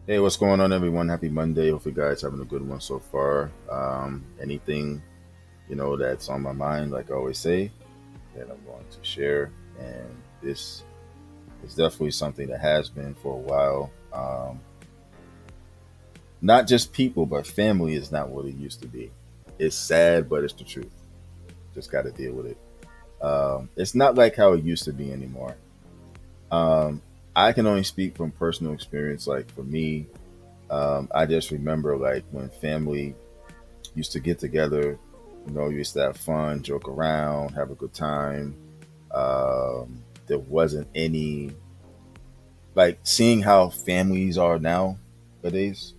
Hey, what's going on, everyone? Happy Monday. Hope you guys having a good one so far. Anything that's on my mind, like I always say, that I'm going to share, and this is definitely something that has been for a while. Not just people, but family is not what it used to be. It's sad, but it's the truth. Just got to deal with it. It's not like how it used to be anymore. Um, I can only speak from personal experience. Like for me, I just remember like when family used to get together. You used to have fun, joke around, have a good time. There wasn't any like seeing how families are nowadays.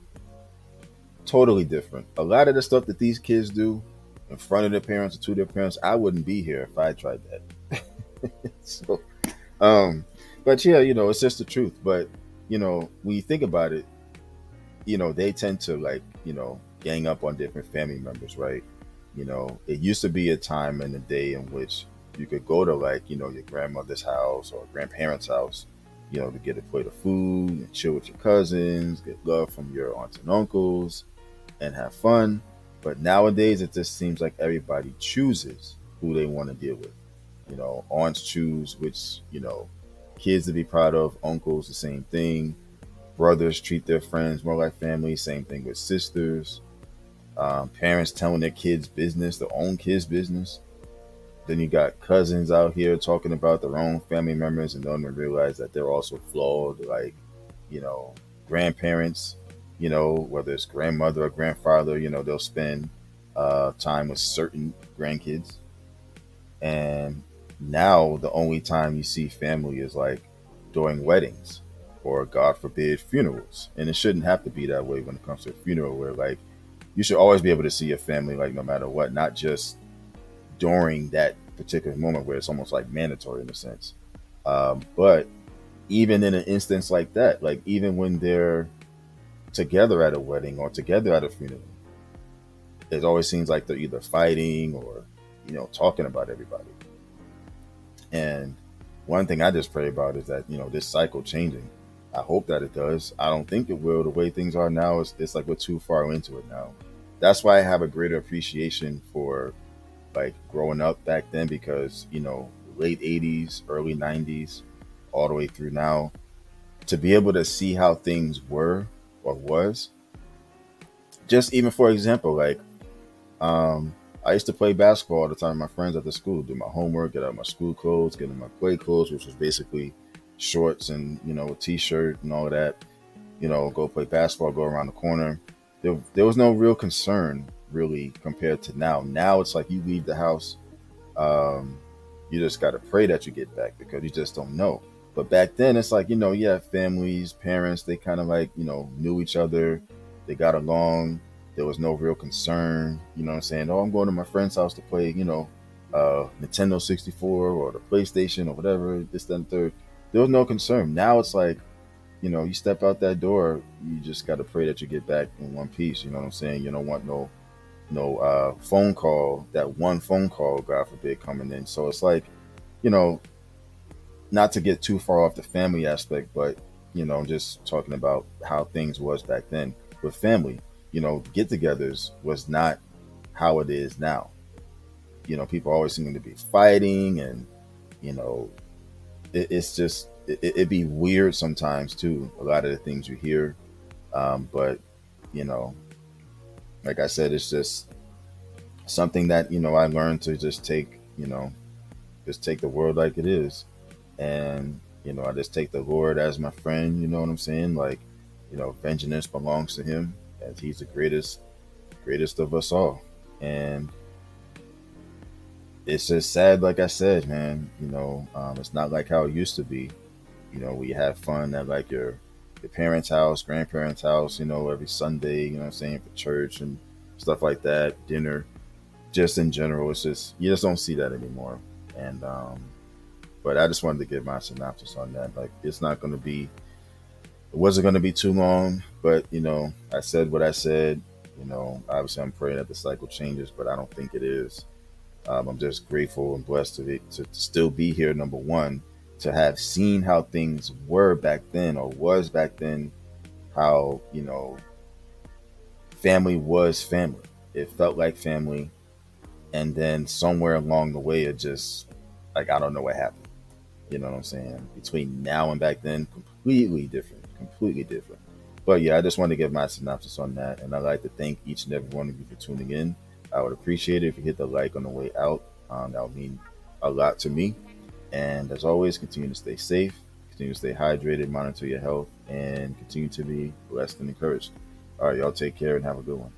Totally different. A lot of the stuff that these kids do in front of their parents or to their parents, I wouldn't be here if I tried that. so, um, but yeah, it's just the truth. But when you think about it, they tend to like, gang up on different family members, right? It used to be a time in the day in which you could go to like, your grandmother's house or grandparents' house, to get a plate of food and chill with your cousins, get love from your aunts and uncles, and have fun. But nowadays, it just seems like everybody chooses who they want to deal with. Aunts choose which, kids to be proud of, uncles, the same thing. Brothers treat their friends more like family. Same thing with sisters. Parents telling their kids business, their own kids' business. Then you got cousins out here talking about their own family members and don't even realize that they're also flawed. Like, you know, grandparents, whether it's grandmother or grandfather, they'll spend time with certain grandkids. And now the only time you see family is like during weddings or, God forbid, funerals. And it shouldn't have to be that way when it comes to a funeral, where like you should always be able to see your family, like no matter what, not just during that particular moment where it's almost like mandatory in a sense. But even in an instance like that, like even when they're together at a wedding or together at a funeral, it always seems like they're either fighting or, talking about everybody. And one thing I just pray about is that, this cycle changing. I hope that it does. I don't think it will. The way things are now, it's like we're too far into it now. That's why I have a greater appreciation for like growing up back then because, late 80s, early 90s, all the way through now, to be able to see how things were or was. Just even for example, like I used to play basketball all the time with my friends at the school, do my homework, get out my school clothes, get in my play clothes, which was basically shorts and, a t shirt and all of that, go play basketball, go around the corner. There was no real concern really compared to now. Now it's like you leave the house, um, you just got to pray that you get back because you just don't know. But back then, it's like, you have families, parents, they kind of like, knew each other, they got along. There was no real concern, what I'm saying? Oh, I'm going to my friend's house to play, Nintendo 64 or the PlayStation or whatever, this, that, and third. There was no concern. Now it's like, you step out that door, you just got to pray that you get back in one piece. You know what I'm saying? You don't want no phone call, that one phone call, God forbid, coming in. So it's like, you know, not to get too far off the family aspect, but just talking about how things was back then with family. Get-togethers was not how it is now. People always seem to be fighting, and you know, it's just it'd be weird sometimes too. A lot of the things you hear, but you know, like I said, it's just something that I learned to just take. Just take the world like it is, and I just take the Lord as my friend. You know what I'm saying? Like, vengeance belongs to Him, as He's the greatest of us all. And it's just sad, like I said, man. It's not like how it used to be. We have fun at like your parents' house, grandparents' house. Every Sunday. You know what I'm saying, for church and stuff like that, dinner. Just in general, it's just you just don't see that anymore. And but I just wanted to give my synopsis on that. Like, it's not going to be, it wasn't going to be too long, but I said what I said. Obviously, I'm praying that the cycle changes, but I don't think it is. I'm just grateful and blessed to still be here. Number one, to have seen how things were back then or was back then, how, family was family. It felt like family, and then somewhere along the way, it just, like, I don't know what happened. You know what I'm saying? Between now and back then, completely different, completely different. But yeah, I just wanted to give my synopsis on that, and I'd like to thank each and every one of you for tuning in. I would appreciate it if you hit the like on the way out. That would mean a lot to me. And as always, continue to stay safe, continue to stay hydrated, monitor your health, and continue to be blessed and encouraged. All right, y'all take care and have a good one.